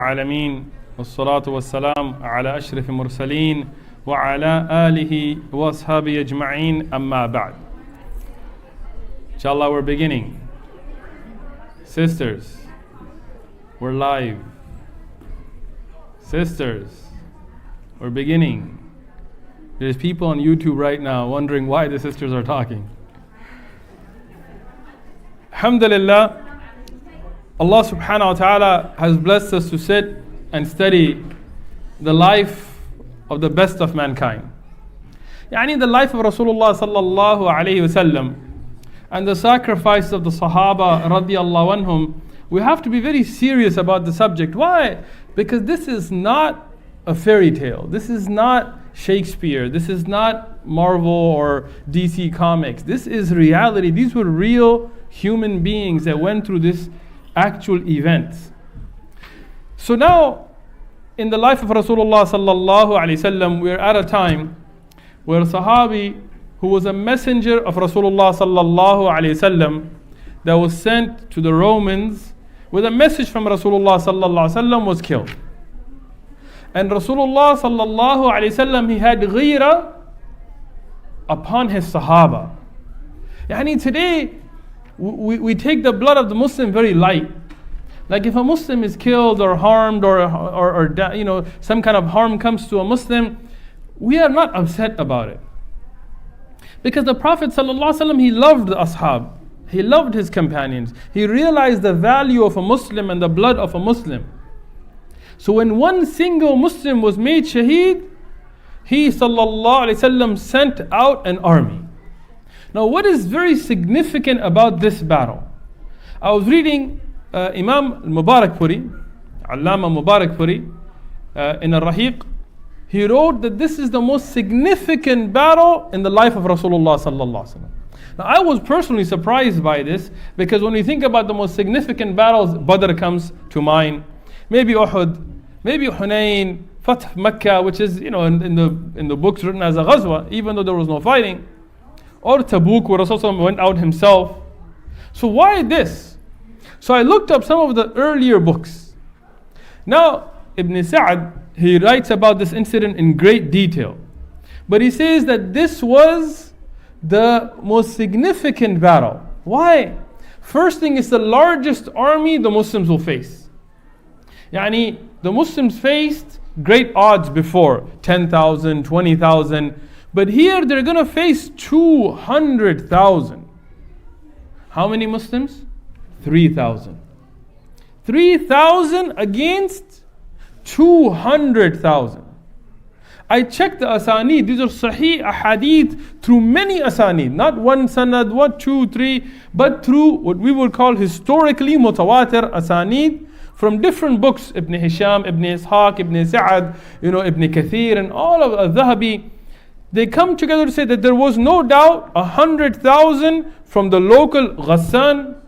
العالمين والصلاة والسلام على أشرف المرسلين وعلى آله وأصحابه أجمعين أما بعد. Inshallah, we're beginning. Sisters, we're live. Sisters, we're beginning. There's people on YouTube right now wondering why the sisters are talking. Alhamdulillah, Allah subhanahu wa ta'ala has blessed us to sit and study the life of the best of mankind. The life of Rasulullah sallallahu alayhi wasallam and the sacrifice of the Sahaba radiyallahu anhum. We have to be very serious about the subject. Why? Because this is not a fairy tale. This is not Shakespeare. This is not Marvel or DC Comics. This is reality. These were real human beings that went through this actual events. So now, in the life of Rasulullah sallallahu alaihi wasallam, we're at a time where a Sahabi who was a messenger of Rasulullah sallallahu alaihi wasallam that was sent to the Romans with a message from Rasulullah sallallahu alaihi wasallam was killed. And Rasulullah sallallahu alaihi wasallam, he had ghira upon his Sahaba. Today, we take the blood of the Muslim very light. Like if a Muslim is killed or harmed or some kind of harm comes to a Muslim, we are not upset about it. Because the Prophet ﷺ, he loved the ashab. He loved his companions. He realized the value of a Muslim and the blood of a Muslim. So when one single Muslim was made shaheed, he ﷺ sent out an army. Now, what is very significant about this battle? I was reading Imam Mubarakpuri, Allama Mubarakpuri, in Al-Rahiq. He wrote that this is the most significant battle in the life of Rasulullah sallallahu alaihi wasallam. Now, I was personally surprised by this because when we think about the most significant battles, Badr comes to mind. Maybe Uhud, maybe Hunayn, Fath Makkah, which is in the books written as a ghazwa, even though there was no fighting. Or Tabuk, where Rasulullah went out himself. So why this? So I looked up some of the earlier books. Now, Ibn Sa'd, he writes about this incident in great detail. But he says that this was the most significant battle. Why? First thing, is the largest army the Muslims will face. The Muslims faced great odds before, 10,000, 20,000. But here they're going to face 200,000. How many Muslims? 3,000. 3,000 against 200,000. I checked the asanid. These are sahih ahadith through many asanid. Not one sanad, what, two, three, but through what we would call historically mutawatir asanid from different books. Ibn Hisham, Ibn Ishaq, Ibn Sa'd, Ibn Kathir, and all of al-Dhahabi. They come together to say that there was no doubt 100,000 from the local Ghassan,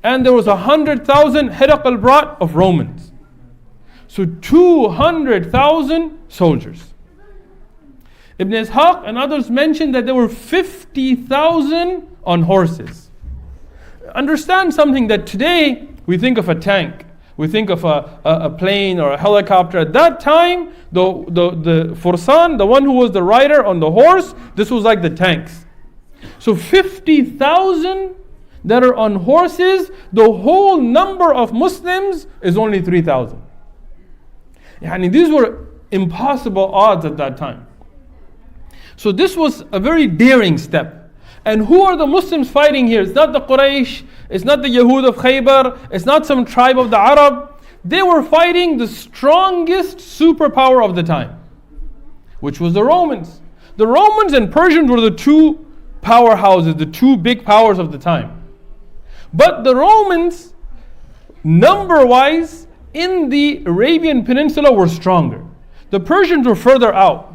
and there was 100,000 Hiraqal brought of Romans. So 200,000 soldiers. Ibn Ishaq and others mentioned that there were 50,000 on horses. Understand something, that today we think of a tank. We think of a plane or a helicopter. At that time, the Fursan, the one who was the rider on the horse, this was like the tanks. So 50,000 that are on horses, the whole number of Muslims is only 3,000. These were impossible odds at that time. So this was a very daring step. And who are the Muslims fighting here? It's not the Quraysh, it's not the Yahud of Khaybar, it's not some tribe of the Arab. They were fighting the strongest superpower of the time, which was the Romans. The Romans and Persians were the two powerhouses, the two big powers of the time. But the Romans, number-wise, in the Arabian Peninsula were stronger. The Persians were further out.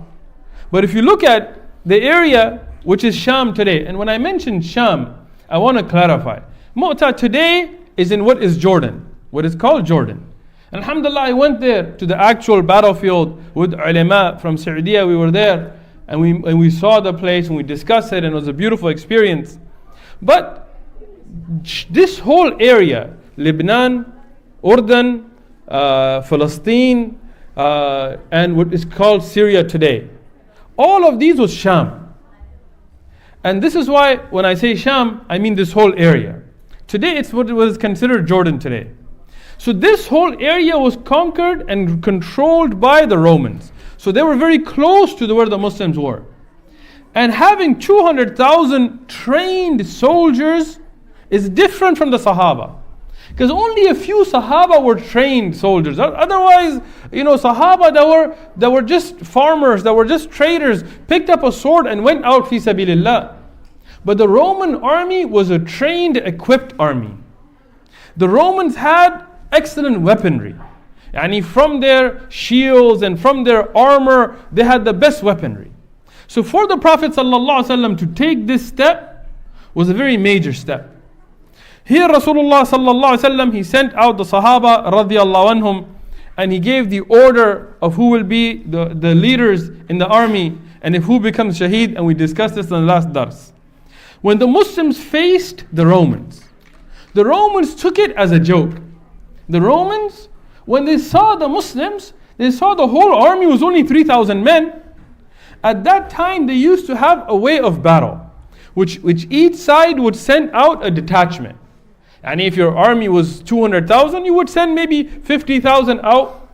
But if you look at the area which is Sham today, and when I mention Sham, I want to clarify. Mu'tah today is in what is Jordan, what is called Jordan. And alhamdulillah, I went there to the actual battlefield with ulama from Saudi. We were there and we saw the place and we discussed it, and it was a beautiful experience. But this whole area, Lebanon, Urdu, Palestine, and what is called Syria today. All of these was Sham. And this is why when I say Sham, I mean this whole area. Today it's what was considered Jordan today. So this whole area was conquered and controlled by the Romans. So they were very close to where the Muslims were. And having 200,000 trained soldiers is different from the Sahaba. Because only a few Sahaba were trained soldiers. Otherwise, Sahaba that were just farmers, that were just traders, picked up a sword and went out fi sabilillah. But the Roman army was a trained, equipped army. The Romans had excellent weaponry. And from their shields and from their armor, they had the best weaponry. So for the Prophet ﷺ to take this step was a very major step. Here Rasulullah ﷺ, he sent out the Sahaba radiyallahu anhum, and he gave the order of who will be the leaders in the army and if who becomes shaheed, and we discussed this in the last dars. When the Muslims faced the Romans took it as a joke. The Romans, when they saw the Muslims, they saw the whole army was only 3,000 men. At that time they used to have a way of battle, which each side would send out a detachment. And if your army was 200,000, you would send maybe 50,000 out,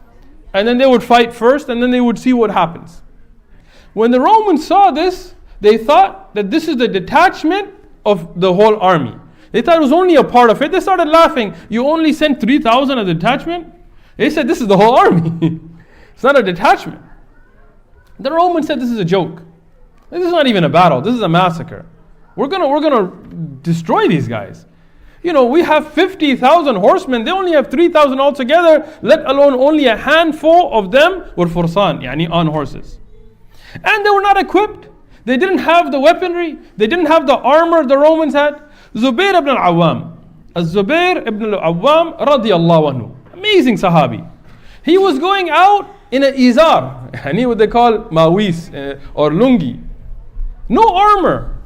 and then they would fight first, and then they would see what happens. When the Romans saw this, they thought that this is the detachment of the whole army. They thought it was only a part of it. They started laughing. You only sent 3,000 as a detachment? They said this is the whole army. It's not a detachment. The Romans said this is a joke. This is not even a battle. This is a massacre. We're gonna destroy these guys. We have 50,000 horsemen. They only have 3,000 altogether, let alone only a handful of them were fursan, on horses. And they were not equipped. They didn't have the weaponry. They didn't have the armor the Romans had. Zubair ibn al-Awwam. Zubair ibn al-Awwam radiyallahu anhu. Amazing Sahabi. He was going out in an izar, what they call mawis or lungi. No armor.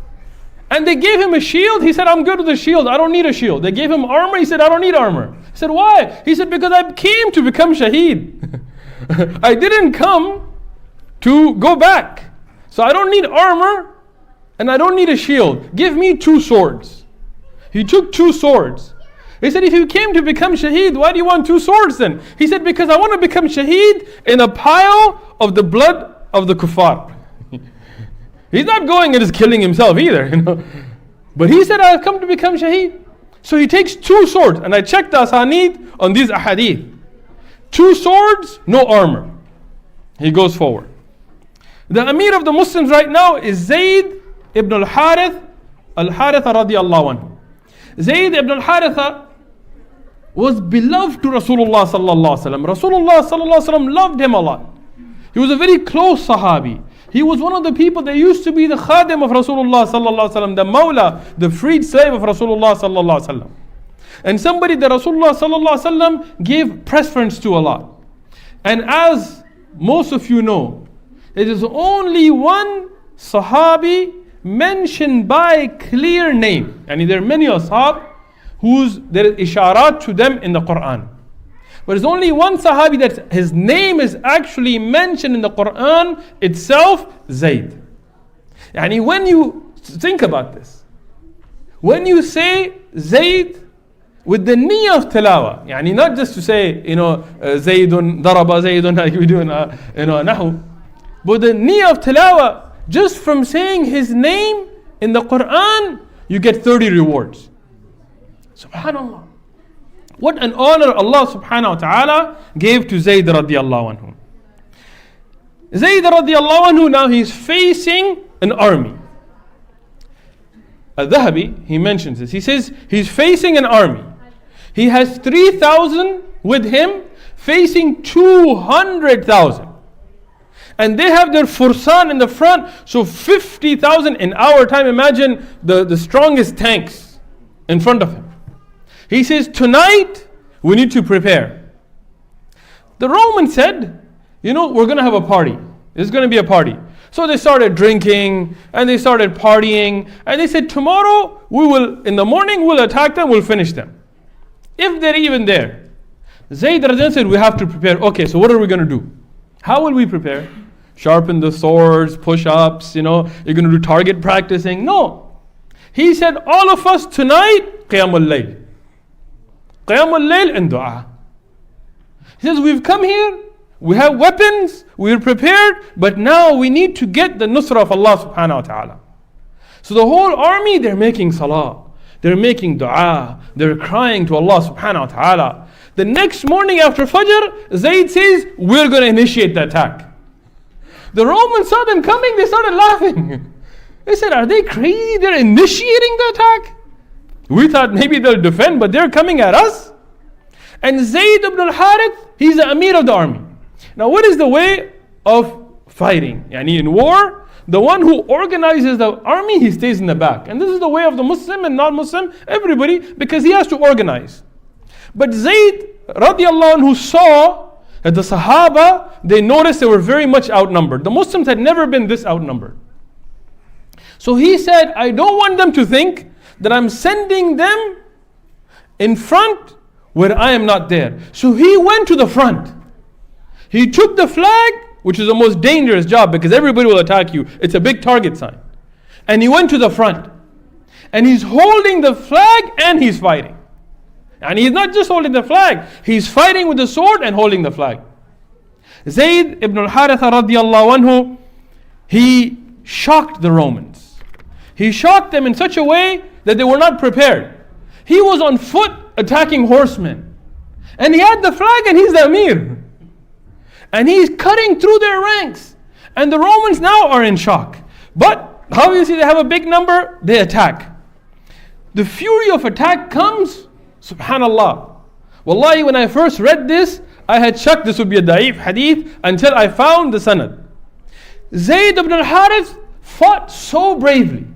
And they gave him a shield. He said, I'm good with the shield. I don't need a shield. They gave him armor. He said, I don't need armor. He said, why? He said, because I came to become shaheed. I didn't come to go back. So I don't need armor and I don't need a shield. Give me 2 swords. He took 2 swords. He said, if you came to become shaheed, why do you want 2 swords then? He said, because I want to become shaheed in a pile of the blood of the kuffar. He's not going and just killing himself either, But he said, I've come to become shaheed. So he takes 2 swords. And I checked the asanid on these ahadith. 2 swords, no armor. He goes forward. The Amir of the Muslims right now is Zayd ibn al-Harith radiyallahu anhu. Zayd ibn al-Haritha was beloved to Rasulullah sallallahu alaihi wasallam. Rasulullah sallallahu alaihi wasallam loved him a lot. He was a very close Sahabi. He was one of the people that used to be the khadim of Rasulullah sallallahu alaihi wasallam, the mawla, the freed slave of Rasulullah sallallahu alaihi wasallam. And somebody that Rasulullah sallallahu alaihi wasallam gave preference to a lot. And as most of you know, it is only one Sahabi mentioned by clear name. And there are many ashab whose there is isharat to them in the Quran. But there's only one Sahabi that his name is actually mentioned in the Quran itself, Zayd. And when you think about this, when you say Zayd with the niyyah of tilawa, not just to say, Zaydun, daraba Zaydun, like we do in, nahu, but the niyyah of tilawa, just from saying his name in the Quran, you get 30 rewards. Subhanallah. What an honor Allah subhanahu wa ta'ala gave to Zayd radiallahu anhu. Zayd radiallahu anhu, now he's facing an army. Al-Dhahabi, he mentions this. He says he's facing an army. He has 3,000 with him facing 200,000. And they have their fursan in the front, so 50,000 in our time. Imagine the strongest tanks in front of him. He says, tonight we need to prepare. The Romans said, we're going to have a party. There's going to be a party. So they started drinking and they started partying. And they said, tomorrow in the morning we'll attack them, we'll finish them. If they're even there. Zayd radiallahu anhu said, we have to prepare. Okay, so what are we going to do? How will we prepare? Sharpen the swords, push-ups, you're going to do target practicing. No. He said, all of us tonight, qiyamul layl. Qiyamul layl and dua. He says, we've come here, we have weapons, we're prepared, but now we need to get the nusra of Allah subhanahu wa ta'ala. So the whole army, they're making salah, they're making dua, they're crying to Allah subhanahu wa ta'ala. The next morning after Fajr, Zayd says, we're going to initiate the attack. The Romans saw them coming, they started laughing. They said, are they crazy? They're initiating the attack? We thought maybe they'll defend, but they're coming at us. And Zayd ibn al-Harith, he's the Amir of the army. Now what is the way of fighting? Yani in war, the one who organizes the army, he stays in the back. And this is the way of the Muslim and non-Muslim, everybody, because he has to organize. But Zayd radiallahu anhu saw that the Sahaba, they noticed they were very much outnumbered. The Muslims had never been this outnumbered. So he said, I don't want them to think that I'm sending them in front where I am not there. So he went to the front. He took the flag, which is the most dangerous job because everybody will attack you. It's a big target sign. And he went to the front. And he's holding the flag and he's fighting. And he's not just holding the flag, he's fighting with the sword and holding the flag. Zayd ibn al-Haritha radiallahu anhu, he shocked the Romans. He shocked them in such a way that they were not prepared. He was on foot attacking horsemen. And he had the flag and he's the Amir. And he's cutting through their ranks. And the Romans now are in shock. But obviously they have a big number, they attack. The fury of attack comes, subhanallah. Wallahi, when I first read this, I had checked this would be a da'if hadith until I found the sanad. Zayd ibn al-Harith fought so bravely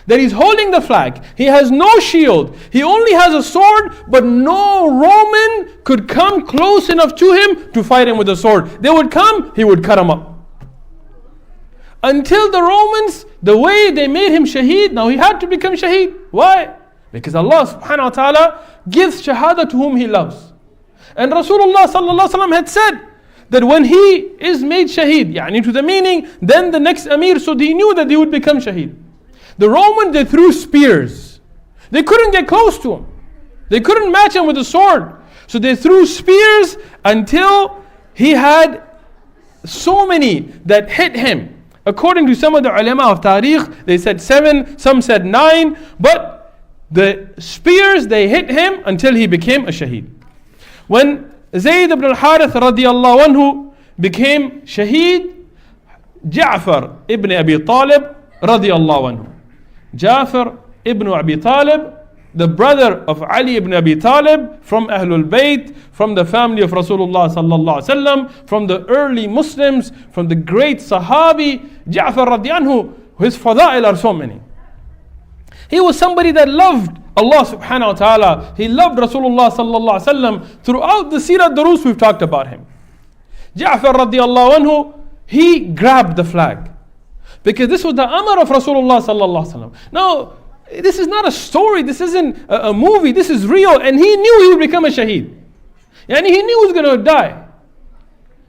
that he's holding the flag. He has no shield. He only has a sword, but no Roman could come close enough to him to fight him with a sword. They would come, he would cut them up. Until the Romans, the way they made him shaheed, now he had to become shaheed. Why? Because Allah subhanahu wa ta'ala gives shahada to whom He loves. And Rasulullah sallallahu alaihi wasallam had said that when he is made shaheed, yani to the meaning, then the next Amir, so he knew that he would become shaheed. The Romans, they threw spears. They couldn't get close to him. They couldn't match him with a sword. So they threw spears until he had so many that hit him. According to some of the ulama of tariq, they said 7, some said 9, but the spears, they hit him until he became a shaheed. When Zayd ibn al-Harith radiallahu anhu became shaheed, Ja'far ibn Abi Talib radiallahu anhu. Ja'far ibn Abi Talib, the brother of Ali ibn Abi Talib, from Ahlul Bayt, from the family of Rasulullah sallallahu alaihi wasallam, from the early Muslims, from the great Sahabi, Ja'far radiallahu anhu, his fada'il are so many. He was somebody that loved Allah subhanahu wa ta'ala. He loved Rasulullah sallallahu alaihi wasallam. Throughout the Seerat Durus we've talked about him. Ja'far radiallahu anhu, he grabbed the flag. Because this was the amr of Rasulullah sallallahu alaihi wasallam. Now, this is not a story, this isn't a movie, this is real. And he knew he would become a shaheed. And he knew he was going to die.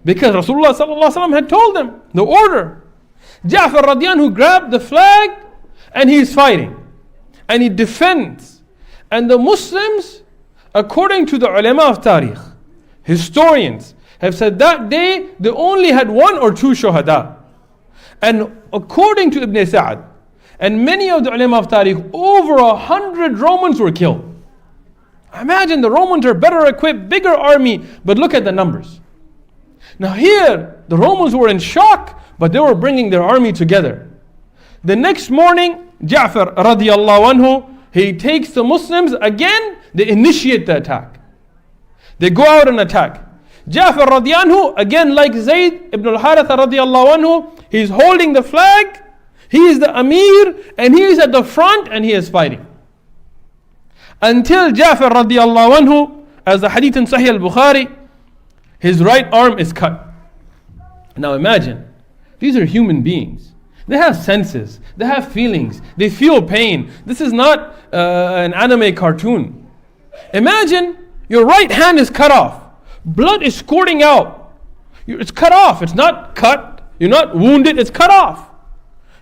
Because Rasulullah sallallahu alaihi wasallam had told them the order. Ja'far radiallahu anhu grabbed the flag and he's fighting. And he defends. And the Muslims, according to the ulama of tariq, historians, have said that day they only had 1 or 2 shuhada. And according to Ibn Sa'd and many of the ulama of tariq, over 100 Romans were killed. Imagine the Romans are better equipped, bigger army, but look at the numbers. Now here, the Romans were in shock, but they were bringing their army together. The next morning, Ja'far radiallahu anhu, he takes the Muslims again, they initiate the attack. They go out and attack. Ja'far radiallahu anhu, again like Zayd ibn al-Haritha radiallahu anhu, he's holding the flag, he is the Amir, and he is at the front and he is fighting. Until Ja'far radiallahu anhu, as the hadith in Sahih al-Bukhari, his right arm is cut. Now imagine, these are human beings. They have senses, they have feelings, they feel pain. This is not an anime cartoon. Imagine your right hand is cut off, Blood is squirting out. It's cut off. It's not cut. You're not wounded. It's cut off.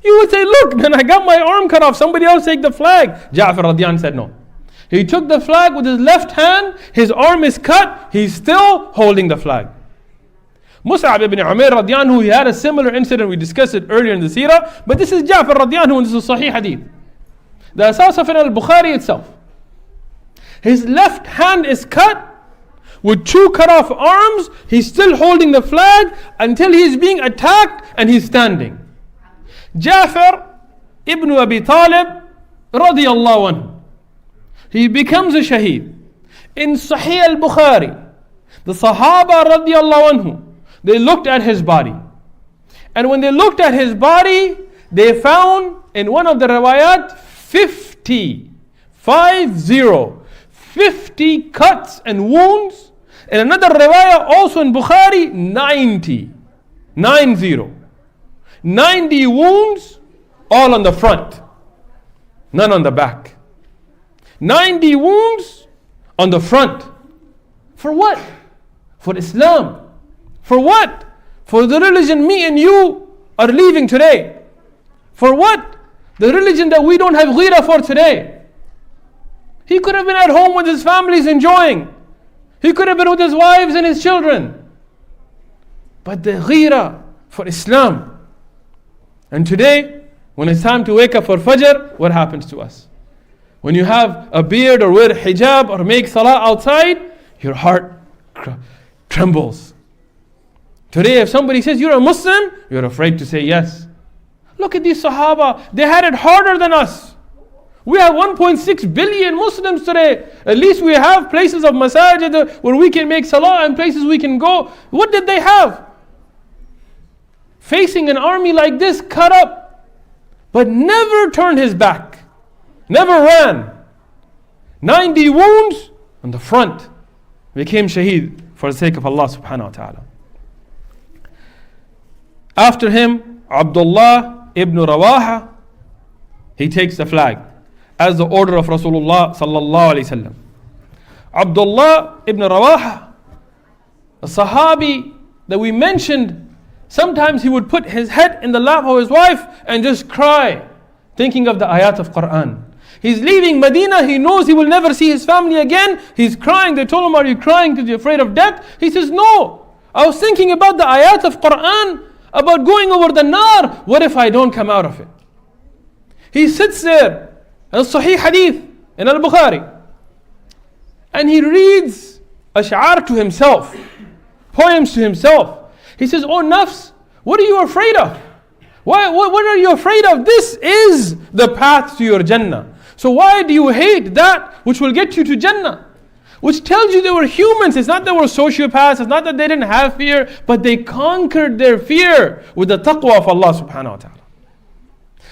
You would say, look, man, I got my arm cut off. Somebody else take the flag. Ja'far radiyan said no. He took the flag with his left hand. His arm is cut. He's still holding the flag. Mus'ab ibn Umair radiyan, he had a similar incident. We discussed it earlier in the Seerat. But this is Ja'far radiyan, and this is Sahih Hadith. The Asas of al-Bukhari itself. His left hand is cut. With two cut off arms, he's still holding the flag until he's being attacked and he's standing. Ja'far ibn Abi Talib radiyallahu anhu, he becomes a shaheed. In Sahih al-Bukhari, the Sahaba radiyallahu anhu, they looked at his body. And when they looked at his body, they found in one of the riwayat 50 cuts and wounds. In another riwayah also in Bukhari, 90 wounds, all on the front, none on the back. 90 wounds on the front. For what? For Islam. For what? For the religion me and you are leaving today. For what? The religion that we don't have ghira for today. He could have been at home with his families enjoying. He could have been with his wives and his children. But the ghira for Islam. And today, when it's time to wake up for Fajr, what happens to us? When you have a beard or wear hijab or make salah outside, your heart trembles. Today, if somebody says you're a Muslim, you're afraid to say yes. Look at these Sahaba. They had it harder than us. We have 1.6 billion Muslims today. At least we have places of masajid where we can make salah and places we can go. What did they have? Facing an army like this, cut up, but never turned his back. Never ran. 90 wounds on the front. Became shaheed for the sake of Allah subhanahu wa ta'ala. After him, Abdullah ibn Rawaha, he takes the flag as the order of Rasulullah sallallahu alayhi wasallam. Abdullah ibn Rawaha, a Sahabi that we mentioned, sometimes he would put his head in the lap of his wife and just cry, thinking of the ayat of Qur'an. He's leaving Medina, he knows he will never see his family again. He's crying. They told him, are you crying because you're afraid of death? He says, no, I was thinking about the ayat of Qur'an, about going over the nar. What if I don't come out of it? He sits there, in Sahih Hadith, in al-Bukhari, and he reads ash'ar to himself, poems to himself. He says, oh nafs, what are you afraid of? What are you afraid of? This is the path to your Jannah. So why do you hate that which will get you to Jannah? Which tells you they were humans. It's not that they were sociopaths. It's not that they didn't have fear, but they conquered their fear with the taqwa of Allah subhanahu wa ta'ala.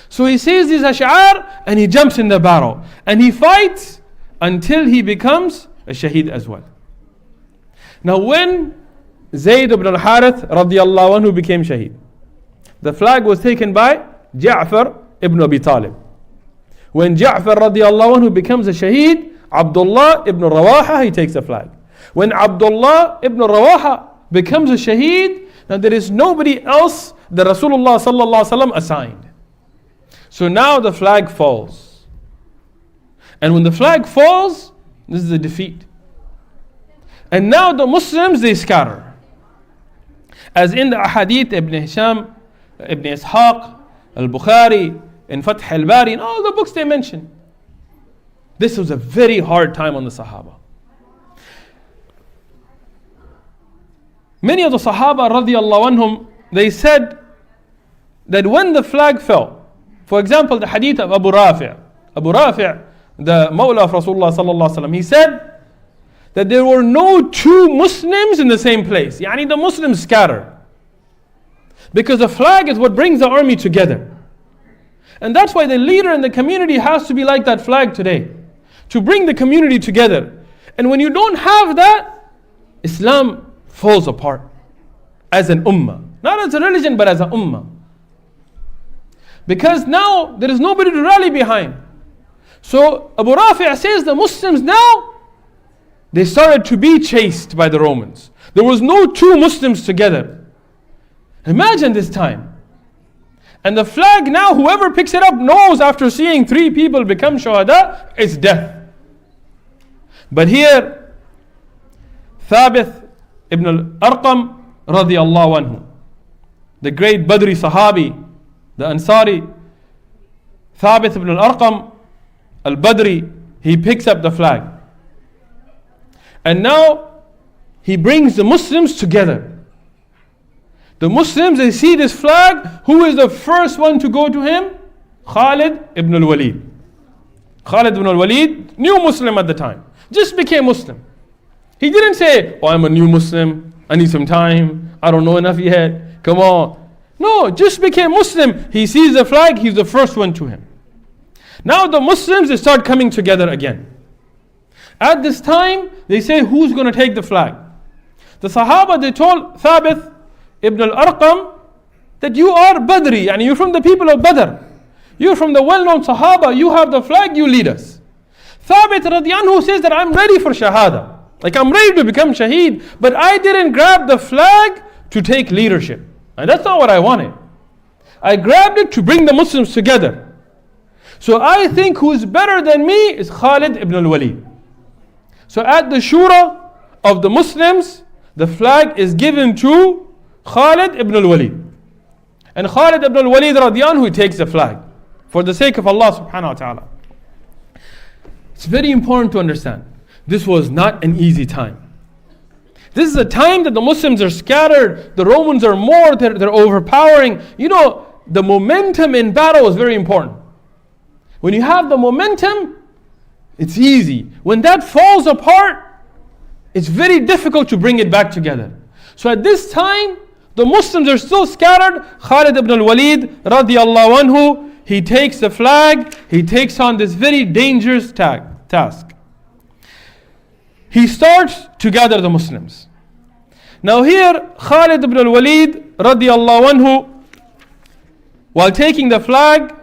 So he says these ash'ar and he jumps in the battle. And he fights until he becomes a shaheed as well. Now when Zayd ibn al-Harith radiyallahu anhu became shaheed, the flag was taken by Ja'far ibn Abi Talib. When Ja'far radiyallahu anhu becomes a shaheed, Abdullah ibn Rawaha, he takes the flag. When Abdullah ibn Rawaha becomes a shaheed, now there is nobody else that Rasulullah sallallahu alaihi wasallam assigned. So now the flag falls. And when the flag falls, this is a defeat. And now the Muslims, they scatter. As in the ahadith, Ibn Hisham, Ibn Ishaq, al-Bukhari, in Fath al-Bari, and all the books they mention. This was a very hard time on the Sahaba. Many of the Sahaba radiyallahu anhum, they said that when the flag fell, for example, the hadith of Abu Rafi', the Mawla of Rasulullah sallallahu alaihi wasallam, he said that there were no two Muslims in the same place. Yani the Muslims scatter. Because the flag is what brings the army together. And that's why the leader in the community has to be like that flag today, to bring the community together. And when you don't have that, Islam falls apart as an ummah. Not as a religion, but as an ummah. Because now there is nobody to rally behind. So Abu Rafi' says the Muslims now, they started to be chased by the Romans. There was no two Muslims together. Imagine this time. And the flag now, whoever picks it up knows after seeing 3 people become shuhada, it's death. But here, Thabit ibn al-Arqam radiyallahu anhu, the great Badri Sahabi, the Ansari, Thabit ibn al-Arqam al-Badri, he picks up the flag. And now, he brings the Muslims together. The Muslims, they see this flag. Who is the first one to go to him? Khalid ibn al-Walid. Khalid ibn al-Walid, new Muslim at the time, just became Muslim. He didn't say, oh, I'm a new Muslim, I need some time, I don't know enough yet, come on. No, just became Muslim. He sees the flag, he's the first one to him. Now the Muslims, they start coming together again. At this time, they say, who's going to take the flag? The Sahaba, they told Thabit ibn al-Arqam that you are Badri, and you're from the people of Badr. You're from the well-known Sahaba, you have the flag, you lead us. Thabit radiyallahu anhu says that I'm ready for Shahada. Like I'm ready to become Shaheed, but I didn't grab the flag to take leadership. And that's not what I wanted. I grabbed it to bring the Muslims together. So I think who is better than me is Khalid ibn al-Walid. So at the Shura of the Muslims, the flag is given to Khalid ibn al-Walid. And Khalid ibn al-Walid radiyallahu anhu, he takes the flag for the sake of Allah subhanahu wa ta'ala. It's very important to understand, this was not an easy time. This is a time that the Muslims are scattered, the Romans are more, they're overpowering. You know, the momentum in battle is very important. When you have the momentum, it's easy. When that falls apart, it's very difficult to bring it back together. So at this time, the Muslims are still scattered. Khalid ibn al-Walid radiyallahu anhu, he takes the flag, he takes on this very dangerous task. He starts to gather the Muslims. Now here, Khalid ibn al-Walid radiyallahu anhu, while taking the flag,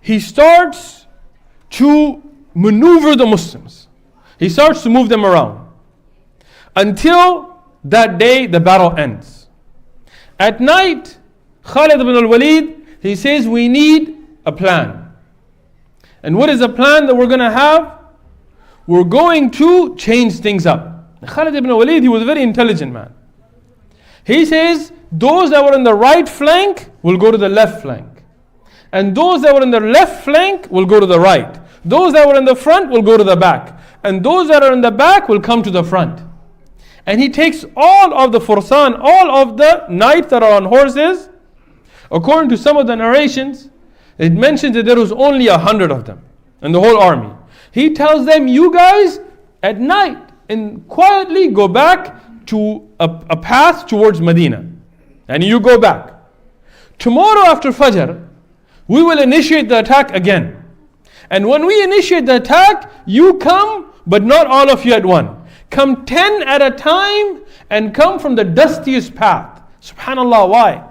he starts to maneuver the Muslims. He starts to move them around. Until that day, the battle ends. At night, Khalid ibn al-Walid, he says, we need a plan. And what is the plan that we're going to have? We're going to change things up. Khalid ibn al-Walid, he was a very intelligent man. He says, those that were in the right flank will go to the left flank. And those that were in the left flank will go to the right. Those that were in the front will go to the back. And those that are in the back will come to the front. And he takes all of the fursan, all of the knights that are on horses. According to some of the narrations, it mentions that there was only 100 of them in the whole army. He tells them, you guys at night and quietly go back to a path towards Medina. And you go back. Tomorrow after Fajr, we will initiate the attack again. And when we initiate the attack, you come, but not all of you at once. Come 10 at a time and come from the dustiest path. Subhanallah, why?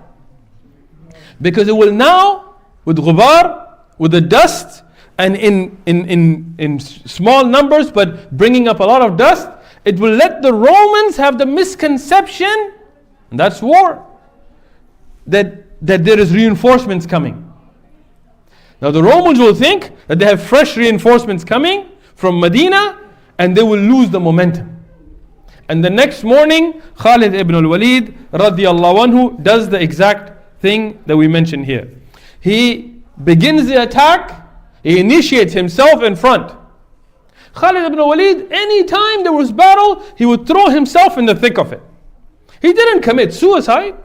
Because it will now, with ghubar, with the dust, and in small numbers, but bringing up a lot of dust, it will let the Romans have the misconception, and that's war, that there is reinforcements coming. Now the Romans will think that they have fresh reinforcements coming from Medina, and they will lose the momentum. And the next morning, Khalid ibn al-Walid radiyallahu anhu does the exact thing that we mentioned here. He begins the attack, he initiates himself in front. Khalid ibn al-Walid, any time there was battle, he would throw himself in the thick of it. He didn't commit suicide,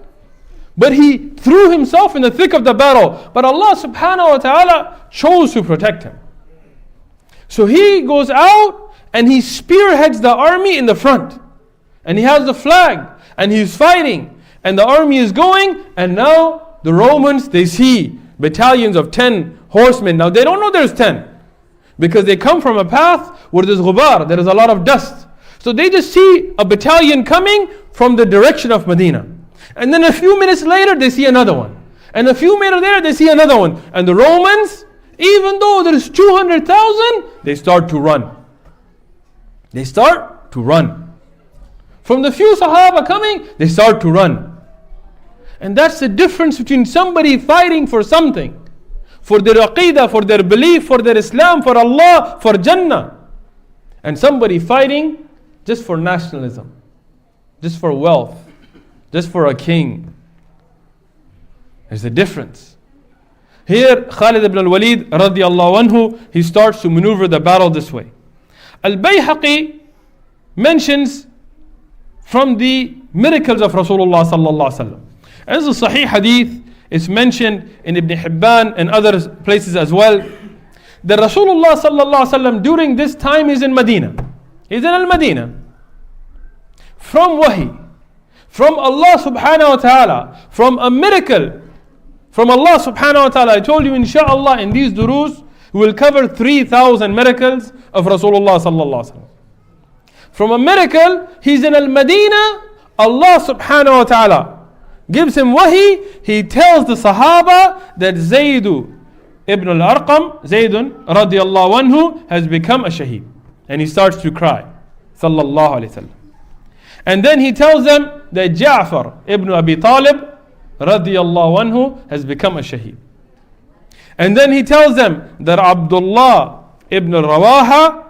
but he threw himself in the thick of the battle. But Allah subhanahu wa ta'ala chose to protect him. So he goes out and he spearheads the army in the front. And he has the flag and he's fighting. And the army is going, and now the Romans, they see battalions of 10 horsemen. Now they don't know there's 10, because they come from a path where there's ghubar, there is a lot of dust. So they just see a battalion coming from the direction of Medina. And then a few minutes later, they see another one. And a few minutes later, they see another one. And the Romans, even though there's 200,000, they start to run. They start to run. From the few Sahaba coming, they start to run. And that's the difference between somebody fighting for something, for their aqidah, for their belief, for their Islam, for Allah, for Jannah, and somebody fighting just for nationalism, just for wealth, just for a king. There's a difference. Here, Khalid ibn al-Walid radiallahu anhu, he starts to maneuver the battle this way. Al-Bayhaqi mentions from the miracles of Rasulullah sallallahu alaihi wasallam. As a Sahih hadith, it's mentioned in Ibn Hibban and other places as well, that Rasulullah sallallahu alaihi wasallam during this time is in Medina. He's in Al-Madinah. From wahi, from Allah subhanahu wa ta'ala, from a miracle from Allah subhanahu wa ta'ala. I told you inshaAllah in these durus we will cover 3,000 miracles of Rasulullah sallallahu alaihi wasallam. From a miracle, he's in Al-Madinah, Allah subhanahu wa ta'ala gives him wahi. He tells the Sahaba that Zayd ibn al-Arqam, Zaydun radiallahu anhu, has become a shaheed. And he starts to cry, sallallahu alayhi wasallam. And then he tells them that Ja'far ibn Abi Talib radiallahu anhu has become a shaheed. And then he tells them that Abdullah ibn Rawaha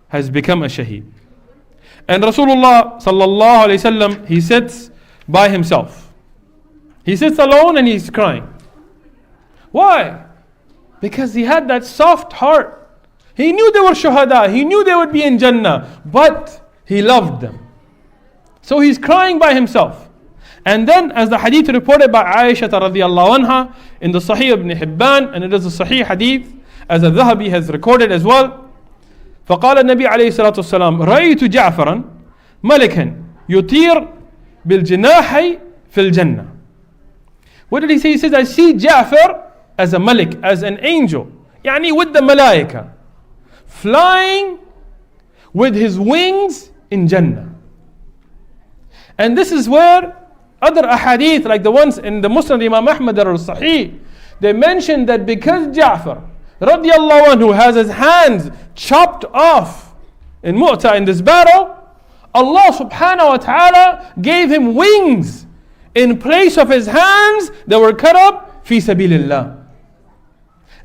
has become a shaheed. And Rasulullah sallallahu alayhi wasallam, he sits by himself. He sits alone and he's crying. Why? Because he had that soft heart. He knew they were shuhada. He knew they would be in Jannah. But he loved them. So he's crying by himself. And then, as the hadith reported by Aisha radiallahu anha in the Sahih ibn Hibban, and it is a Sahih hadith, as al-Dhahabi has recorded as well, فقال النبي عليه الصلاة والسلام رأيت جعفرا ملكا يطير بالجناح في الجنة. What did he say? He says, I see Ja'far as a malik, as an angel, يعني with the malaika, flying with his wings in Jannah. And this is where other ahadith, like the ones in the Musnad Imam Ahmad that are sahih, they mention that because Ja'far radiallahu anhu has his hands chopped off in Mu'ta, in this battle, Allah subhanahu wa ta'ala gave him wings in place of his hands that were cut up fi sabilillah.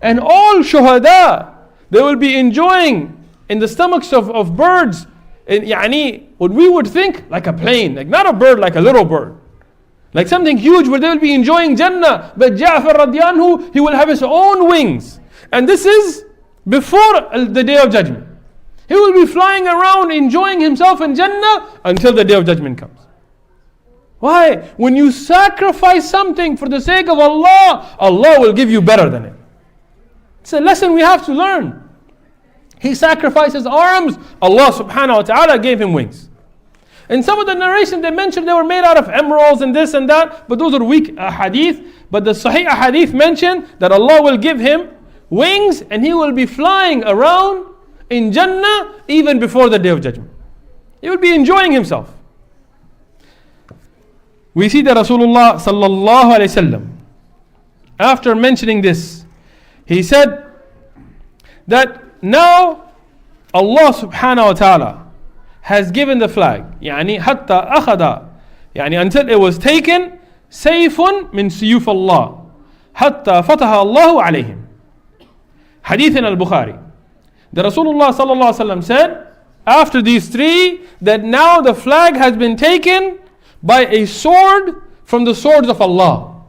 And all shuhada, they will be enjoying in the stomachs of birds, يعني what we would think like a plane, like not a bird, like a little bird, like something huge where they will be enjoying Jannah. But Ja'far radiallahu anhu, he will have his own wings. And this is before the Day of Judgment. He will be flying around enjoying himself in Jannah until the Day of Judgment comes. Why? When you sacrifice something for the sake of Allah, Allah will give you better than it. It's a lesson we have to learn. He sacrificed his arms, Allah subhanahu wa ta'ala gave him wings. In some of the narrations they mentioned they were made out of emeralds and this and that, but those are weak hadith. But the Sahih hadith mentioned that Allah will give him wings and he will be flying around in Jannah even before the Day of Judgment. He will be enjoying himself. We see that Rasulullah sallallahu alayhi wasallam, after mentioning this, he said that now Allah subhanahu wa ta'ala has given the flag, يعني حتى أخذ, يعني until it was taken, سيف من سيوف الله حتى فتح الله عليهم. Hadith in al-Bukhari. The Rasulullah sallallahu alaihi wasallam said, after these three, that now the flag has been taken by a sword from the swords of Allah.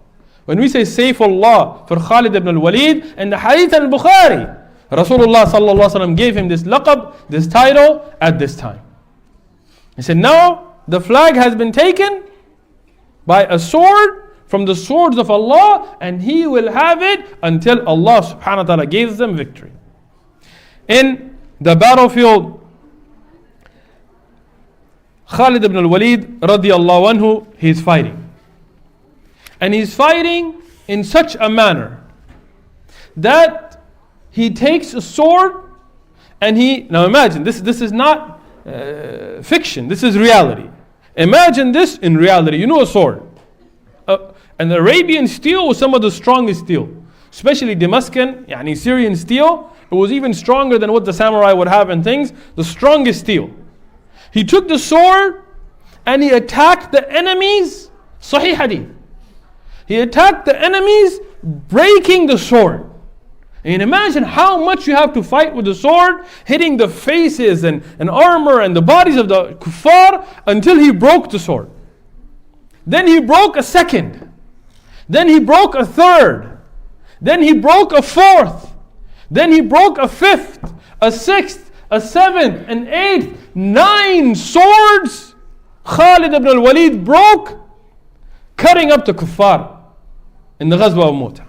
When we say Sayfullah for Khalid ibn al-Walid, and the Hadith in al-Bukhari, Rasulullah sallallahu alaihi wasallam gave him this laqab, this title at this time. He said, now the flag has been taken by a sword from the swords of Allah, and he will have it until Allah subhanahu wa ta'ala gives them victory. In the battlefield, Khalid ibn al-Walid radiallahu anhu, he's fighting. And he's fighting in such a manner that he takes a sword and now imagine, this is not fiction, this is reality. Imagine this in reality. You know a sword. And the Arabian steel was some of the strongest steel, especially Damascus, yani Syrian steel. It was even stronger than what the samurai would have and things, the strongest steel. He took the sword and he attacked the enemies. Sahih hadith. He attacked the enemies, breaking the sword. And imagine how much you have to fight with the sword, hitting the faces and armor and the bodies of the kuffar until he broke the sword. Then he broke a second. Then he broke a third. Then he broke a fourth. Then he broke a fifth, a sixth, a seventh, an eighth. 9 swords Khalid ibn al-Walid broke, cutting up the kuffar in the Ghazwa of Mu'tah.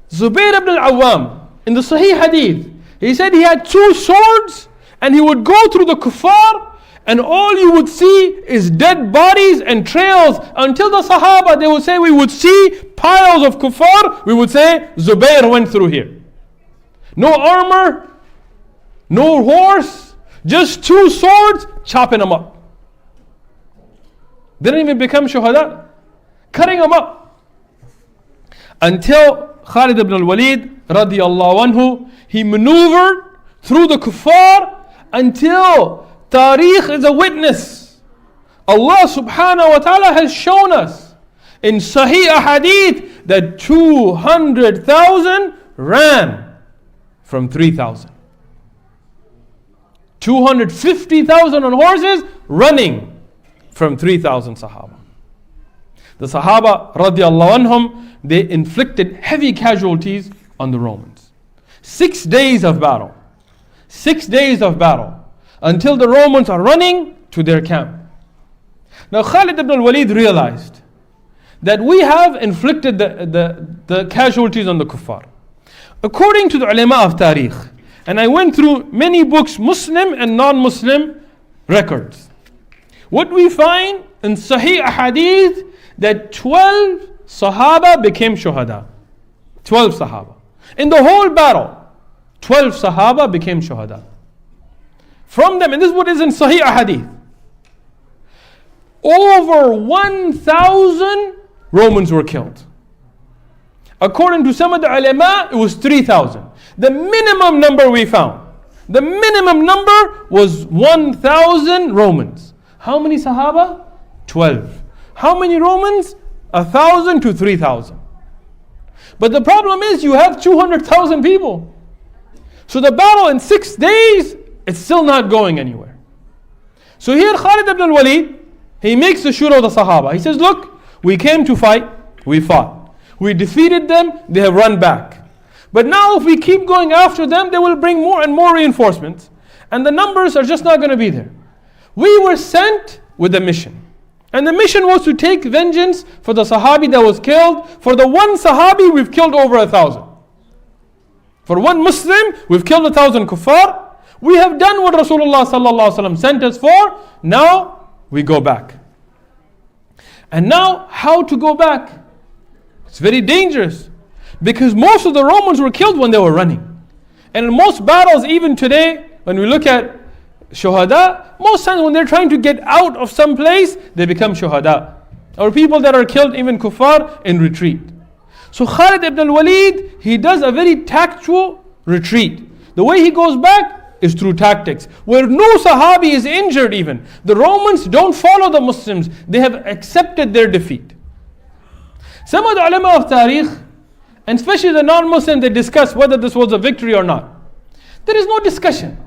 Zubair ibn al-Awwam, in the Sahih Hadith, he said he had 2 swords and he would go through the kuffar and all you would see is dead bodies and trails until the Sahaba, they would say, we would see piles of kuffar, we would say, Zubair went through here. No armor, no horse, just 2 swords, chopping them up. Didn't even become shuhada, cutting them up. Until Khalid ibn al-Walid radiyallahu anhu, he maneuvered through the kuffar until Tariq is a witness. Allah subhanahu wa ta'ala has shown us in Sahih Hadith that 200,000 ran from 3,000. 250,000 on horses running from 3,000 Sahaba. The Sahaba radiallahu anhum, they inflicted heavy casualties on the Romans. 6 days of battle. 6 days of battle. Until the Romans are running to their camp. Now Khalid ibn al-Walid realized that we have inflicted the casualties on the kuffar. According to the ulama of Tariq, and I went through many books, Muslim and non-Muslim records, what we find in Sahih Hadith that 12 Sahaba became shuhada. 12 Sahaba. In the whole battle, 12 Sahaba became shuhada. From them, and this is what is in Sahih Hadith, over 1,000 Romans were killed. According to some of the ulama, it was 3,000. The minimum number we found, the minimum number was 1,000 Romans. How many Sahaba? 12. How many Romans? 1,000 to 3,000. But the problem is you have 200,000 people. So the battle in 6 days, it's still not going anywhere. So here Khalid ibn al-Walid, he makes the shura of the Sahaba. He says, look, we came to fight, we fought. We defeated them, they have run back. But now if we keep going after them, they will bring more and more reinforcements. And the numbers are just not going to be there. We were sent with a mission. And the mission was to take vengeance for the Sahabi that was killed. For the one Sahabi, we've killed over 1,000. For one Muslim, we've killed 1,000 kuffar. We have done what Rasulullah sallallahu alaihi wasallam sent us for. Now we go back. And now how to go back? It's very dangerous. Because most of the Romans were killed when they were running. And in most battles, even today, when we look at shuhada, most times when they're trying to get out of some place, they become shuhada. Or people that are killed, even kuffar, in retreat. So Khalid ibn al-Walid, he does a very tactful retreat. The way he goes back is through tactics. Where no Sahabi is injured even. The Romans don't follow the Muslims. They have accepted their defeat. Some of the ulama of Tariq, and especially the non-Muslims, they discuss whether this was a victory or not. There is no discussion.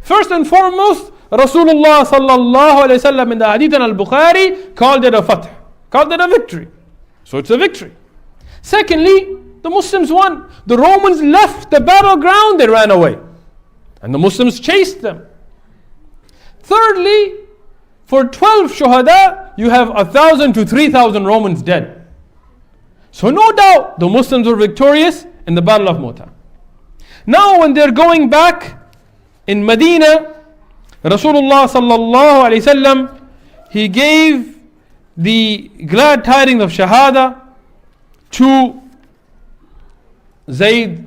First and foremost, Rasulullah sallallahu alayhi wasallam in the hadith al-Bukhari called it a fath, called it a victory. So it's a victory. Secondly, the Muslims won. The Romans left the battleground, they ran away. And the Muslims chased them. Thirdly, for 12 shuhada, you have 1,000 to 3,000 Romans dead. So no doubt the Muslims were victorious in the Battle of Mu'tah. Now when they're going back in Medina, Rasulullah sallallahu alayhi wasallam, he gave the glad tidings of Shahada to Zayd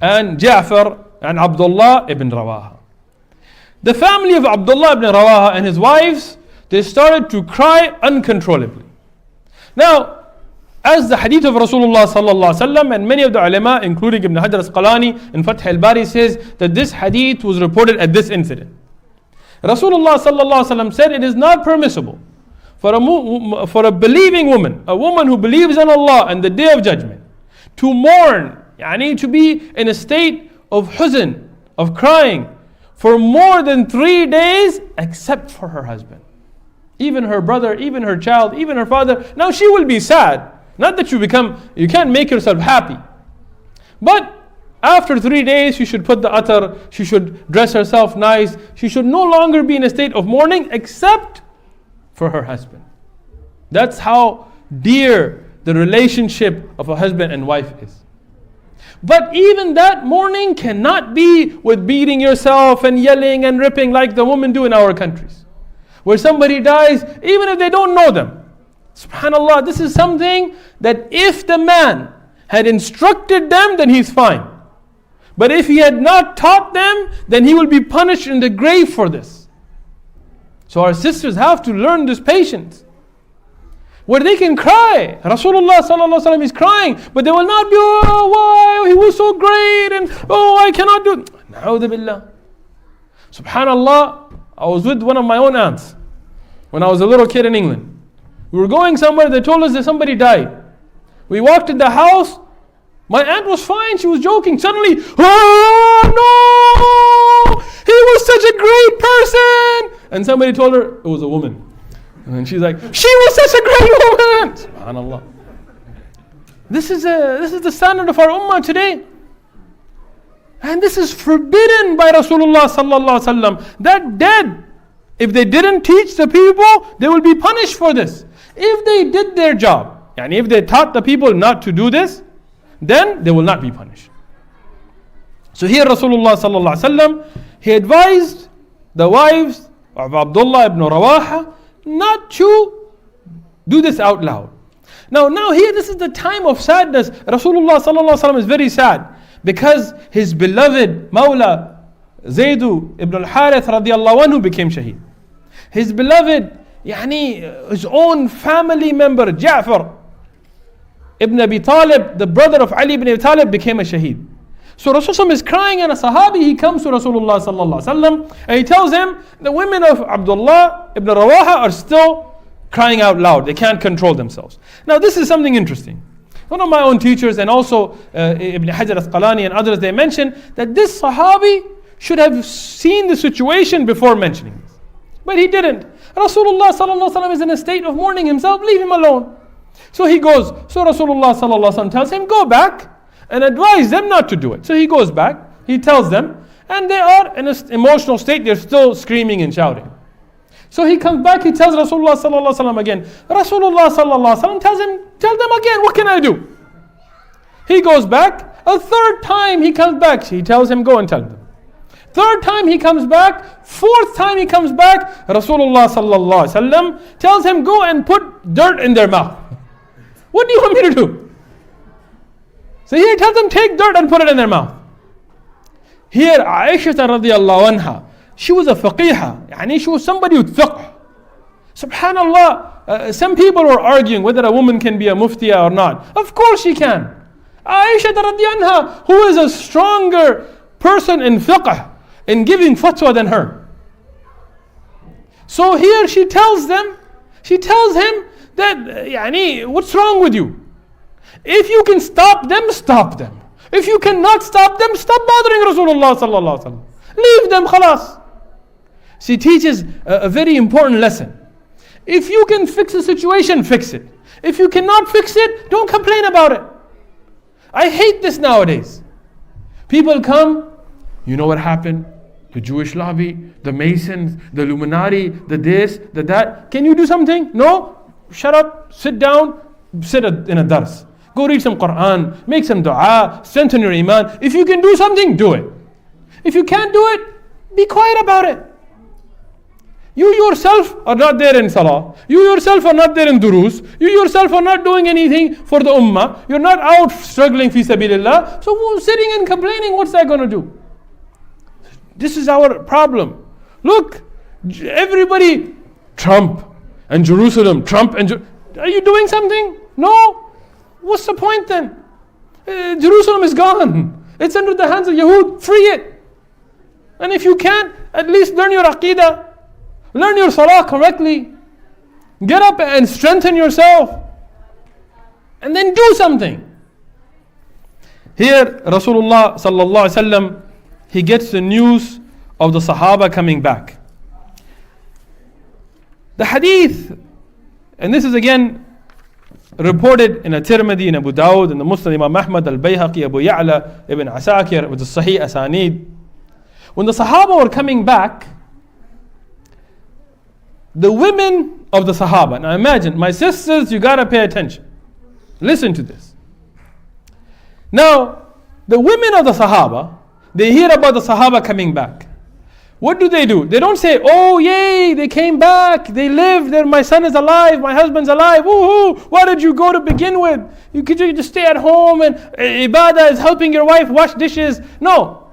and Ja'far and Abdullah ibn Rawaha. The family of Abdullah ibn Rawaha and his wives, they started to cry uncontrollably. Now, as the hadith of Rasulullah sallallahu alaihi wasallam and many of the ulama, including Ibn Hajar al-Asqalani in Fath al-Bari, says that this hadith was reported at this incident. Rasulullah sallallahu alaihi wasallam said it is not permissible for a believing woman, a woman who believes in Allah and the Day of Judgment, to mourn, yani to be in a state of huzn, of crying, for more than 3 days, except for her husband. Even her brother, even her child, even her father. Now she will be sad. Not that you can't make yourself happy. But after 3 days, she should put the attar, she should dress herself nice, she should no longer be in a state of mourning except for her husband. That's how dear the relationship of a husband and wife is. But even that mourning cannot be with beating yourself and yelling and ripping like the women do in our countries. Where somebody dies, even if they don't know them. SubhanAllah, this is something that if the man had instructed them, then he's fine. But if he had not taught them, then he will be punished in the grave for this. So our sisters have to learn this patience. Where they can cry. Rasulullah sallallahu alaihi wasallam is crying, but they will not be, oh, why? He was so great, and oh, I cannot do it. Na'udhu billah. SubhanAllah, I was with one of my own aunts when I was a little kid in England. We were going somewhere, they told us that somebody died. We walked in the house, my aunt was fine, she was joking. Suddenly, oh no! He was such a great person! And somebody told her it was a woman. And she's like, she was such a great woman! SubhanAllah. This is the standard of our ummah today. And this is forbidden by Rasulullah sallallahu alaihi wasallam. That dead, if they didn't teach the people, they will be punished for this. If they did their job, and if they taught the people not to do this, then they will not be punished. So here Rasulullah sallallahu alaihi wasallam, he advised the wives of Abdullah ibn Rawaha not to do this out loud. Now here, this is the time of sadness. Rasulullah sallallahu alaihi wasallam is very sad because his beloved Mawla Zayd ibn al-Harith radiallahu anhu became shaheed. His beloved, his own family member Ja'far ibn Abi Talib, the brother of Ali ibn Abi Talib, became a shaheed. So Rasulullah is crying, and a Sahabi, he comes to Rasulullah sallallahu alaihi wasallam and he tells him the women of Abdullah ibn Rawaha are still crying out loud. They can't control themselves. Now this is something interesting. One of my own teachers and also Ibn Hajar al-Asqalani and others, they mention that this Sahabi should have seen the situation before mentioning this. But he didn't. Rasulullah sallallahu alaihi wasallam is in a state of mourning himself, leave him alone. So he goes, so Rasulullah sallallahu alaihi wasallam tells him, go back and advise them not to do it. So he goes back, he tells them, and they are in an emotional state, they're still screaming and shouting. So he comes back, he tells Rasulullah sallallahu alaihi wasallam again. Rasulullah sallallahu alaihi wasallam tells him, tell them again, what can I do? He goes back, a third time he comes back, he tells him, go and tell them. Third time he comes back, fourth time he comes back, Rasulullah sallallahu alaihi wasallam tells him, go and put dirt in their mouth. What do you want me to do? So here he tells them, take dirt and put it in their mouth. Here Aisha radiallahu anha, she was a faqihah, she was somebody with fiqh. Subhanallah, some people were arguing whether a woman can be a muftiya or not. Of course she can. Aisha radiallahu anha, who is a stronger person in fiqh, in giving fatwa than her. So here she tells him that, what's wrong with you? If you can stop them, stop them. If you cannot stop them, stop bothering Rasulullah sallallahu alaihi wasallam. Leave them, khalas. She teaches a very important lesson. If you can fix a situation, fix it. If you cannot fix it, don't complain about it. I hate this nowadays. People come, you know what happened? The Jewish lobby, the Masons, the Illuminati, the this, the that. Can you do something? No? Shut up, sit down, sit in a dars. Go read some Qur'an, make some dua, strengthen your iman. If you can do something, do it. If you can't do it, be quiet about it. You yourself are not there in salah. You yourself are not there in durus. You yourself are not doing anything for the ummah. You're not out struggling fi sabilillah. So sitting and complaining, what's that going to do? This is our problem. Look, everybody, Trump and Jerusalem, are you doing something? No. What's the point then? Jerusalem is gone. It's under the hands of Yahud. Free it. And if you can't, at least learn your aqidah. Learn your salah correctly. Get up and strengthen yourself. And then do something. Here, Rasulullah sallallahu alaihi wasallam, he gets the news of the Sahaba coming back. The hadith, and this is again reported in Tirmidhi, in Abu Dawud, in the Musnad Imam Ahmad, al-Bayhaqi, Abu Ya'la, Ibn Asakir, with the Sahih Asanid. When the Sahaba were coming back, the women of the Sahaba, now imagine, my sisters, you gotta pay attention. Listen to this. Now, the women of the Sahaba, they hear about the Sahaba coming back. What do? They don't say, oh yay, they came back, they lived, my son is alive, my husband's alive, woohoo, why did you go to begin with? You could just stay at home and ibadah is helping your wife wash dishes. No.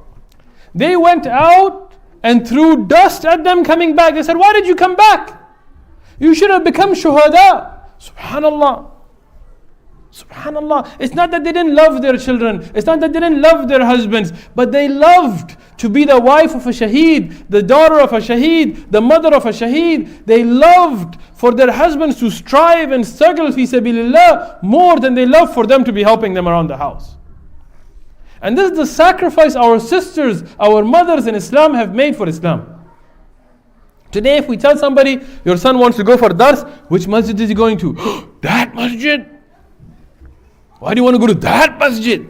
They went out and threw dust at them coming back. They said, why did you come back? You should have become shuhada. Subhanallah. Subhanallah. It's not that they didn't love their children. It's not that they didn't love their husbands. But they loved to be the wife of a shaheed, the daughter of a shaheed, the mother of a shaheed. They loved for their husbands to strive and struggle fi sabilillah more than they loved for them to be helping them around the house. And this is the sacrifice our sisters, our mothers in Islam have made for Islam. Today if we tell somebody, your son wants to go for dars, which masjid is he going to? That masjid? Why do you want to go to that masjid?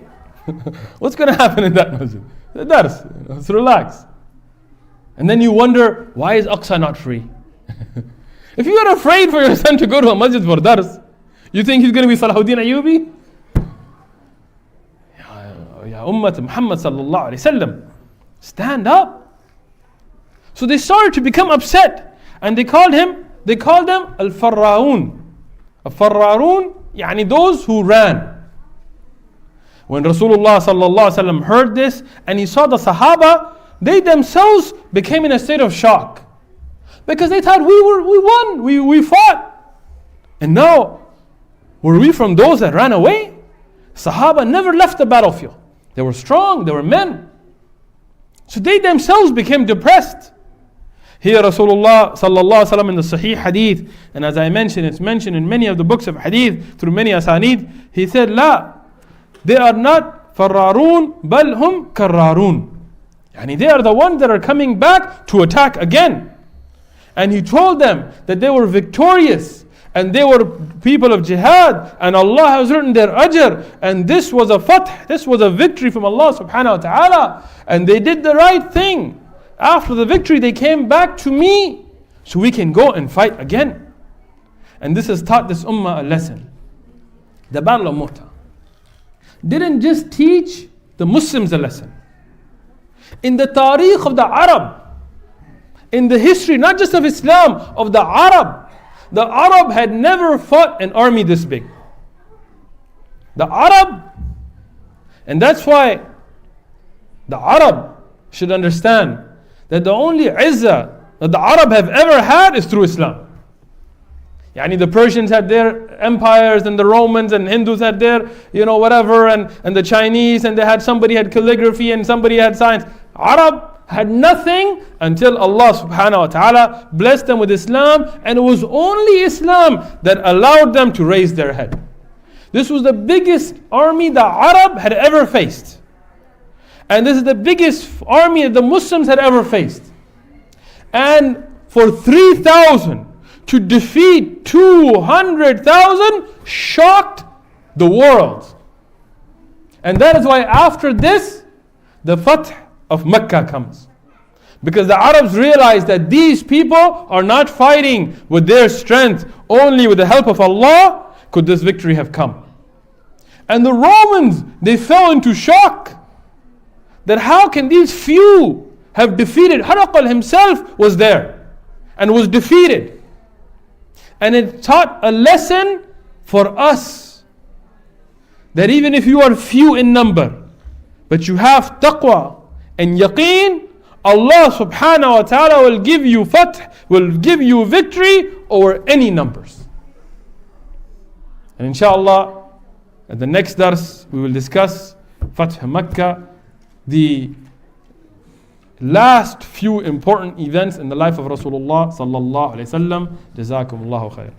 What's going to happen in that masjid? The dars. Let's relax. And then you wonder, why is Aqsa not free? If you are afraid for your son to go to a masjid for dars, you think he's going to be Salahuddin Ayyubi? Ya Ummat Muhammad sallallahu alayhi wasallam, stand up. So they started to become upset. And they called them Al-Farra'un. Al-Farra'un, yani those who ran. When Rasulullah sallallahu alaihi wasallam heard this and he saw the Sahaba, they themselves became in a state of shock. Because they thought, we won, we fought. And now, were we from those that ran away? Sahaba never left the battlefield. They were strong, they were men. So they themselves became depressed. Here Rasulullah sallallahu alaihi wasallam in the Sahih Hadith, and as I mentioned, it's mentioned in many of the books of Hadith through many asanid. He said, "La, they are not fararun, bal hum karrarun." Yani they are the ones that are coming back to attack again. And he told them that they were victorious and they were people of jihad, and Allah has written their ajr, and this was a fath, this was a victory from Allah subhanahu wa ta'ala, and they did the right thing. After the victory they came back to me so we can go and fight again. And this has taught this ummah a lesson. The Battle of Mu'tah didn't just teach the Muslims a lesson. In the tariq of the Arab, in the history not just of Islam, of the Arab had never fought an army this big. The Arab, and that's why the Arab should understand that the only izzah that the Arab have ever had is through Islam. Yani the Persians had their empires, and the Romans and Hindus had their, whatever, and the Chinese, and somebody had calligraphy and somebody had science. Arab had nothing until Allah subhanahu wa ta'ala blessed them with Islam, and it was only Islam that allowed them to raise their head. This was the biggest army the Arab had ever faced. And this is the biggest army that the Muslims had ever faced. And for 3,000 to defeat 200,000 shocked the world. And that is why after this, the Fath of Mecca comes. Because the Arabs realized that these people are not fighting with their strength, only with the help of Allah could this victory have come. And the Romans, they fell into shock. That how can these few have defeated? Herakl himself was there and was defeated. And it taught a lesson for us. That even if you are few in number, but you have taqwa and yaqeen, Allah subhanahu wa ta'ala will give you fath, will give you victory over any numbers. And inshallah, at the next dars, we will discuss Fath Makkah, the last few important events in the life of Rasulullah sallallahu alaihi wasallam. Jazakumullahu khair.